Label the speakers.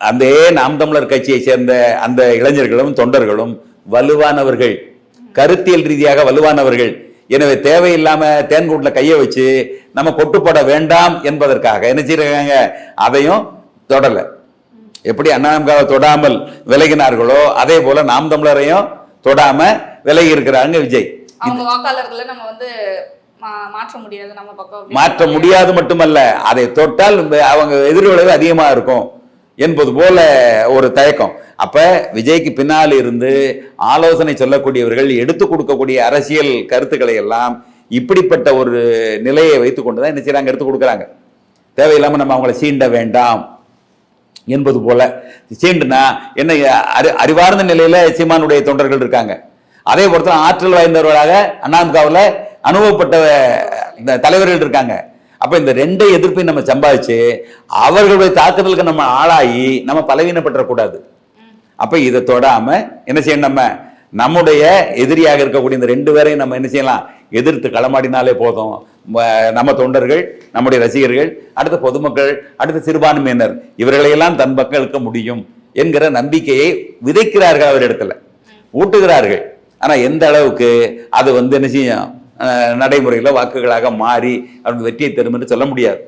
Speaker 1: அந்த நாம் தமிழர் கட்சியை சேர்ந்த அந்த இளைஞர்களும் தொண்டர்களும் வலுவானவர்கள், கருத்தியல் ரீதியாக வலுவானவர்கள். எனவே தேவையில்லாம தேன்கூட்ல கையை வச்சு நம்ம கொட்டுப்பட வேண்டாம் என்பதற்காக என்ன செய்யறாங்க, அதையும் தொடல. எப்படி அண்ணாமலை தொடாமல் விலகினார்களோ அதே போல நாம் தமிழரையும் தொடாம விலகி இருக்கிறாங்க விஜய்.
Speaker 2: அவங்க வாக்காளர்களை நம்ம வந்து மாற்ற முடியாது, நம்ம பக்கம்
Speaker 1: மாற்ற முடியாது மட்டுமல்ல, அதை தொட்டால் அவங்க எதிர்விளைவு அதிகமா இருக்கும் என்பது போல ஒரு தயக்கம். அப்ப விஜய்க்கு பின்னால் இருந்து ஆலோசனை சொல்லக்கூடியவர்கள் எடுத்து கொடுக்கக்கூடிய அரசியல் கருத்துக்களை எல்லாம் இப்படிப்பட்ட ஒரு நிலையை வைத்துக் கொண்டுதான் என்ன செய்யறாங்க, எடுத்து கொடுக்குறாங்க. தேவையில்லாம நம்ம அவங்களை சீண்ட வேண்டாம் என்பது போல. சீண்டுனா என்ன, அறிவார்ந்த நிலையில சீமானுடைய தொண்டர்கள் இருக்காங்க. அதே பொறுத்த ஆற்றல் வாய்ந்தவர்களாக அண்ணாமகாவில் அனுபவப்பட்ட இந்த தலைவர்கள் இருக்காங்க. அப்ப இந்த ரெண்டை எதிர்ப்பை நம்ம சம்பாதிச்சு அவர்களுடைய தாக்குதலுக்கு நம்ம ஆளாகி நம்ம பலவீனப்பட்டுறக்கூடாது. அப்ப இதை தொடாம என்ன செய்யணும், நம்முடைய எதிரியாக இருக்கக்கூடிய இந்த ரெண்டு பேரையும் நம்ம என்ன செய்யலாம், எதிர்த்து களமாடினாலே போதும். நம்ம தொண்டர்கள், நம்முடைய ரசிகர்கள், அடுத்த பொதுமக்கள், அடுத்த சிறுபான்மையினர், இவர்களையெல்லாம் தன் பக்கம் இழுக்க முடியும் என்கிற நம்பிக்கையை விதைக்கிறார்கள், அவரிடத்துல ஊட்டுகிறார்கள். ஆனா எந்த அளவுக்கு அது என்ன செய்யும், நடைமுறையில் வாக்குகளாக மாறி அவருக்கு வெற்றியை தரும் என்று சொல்ல முடியாது.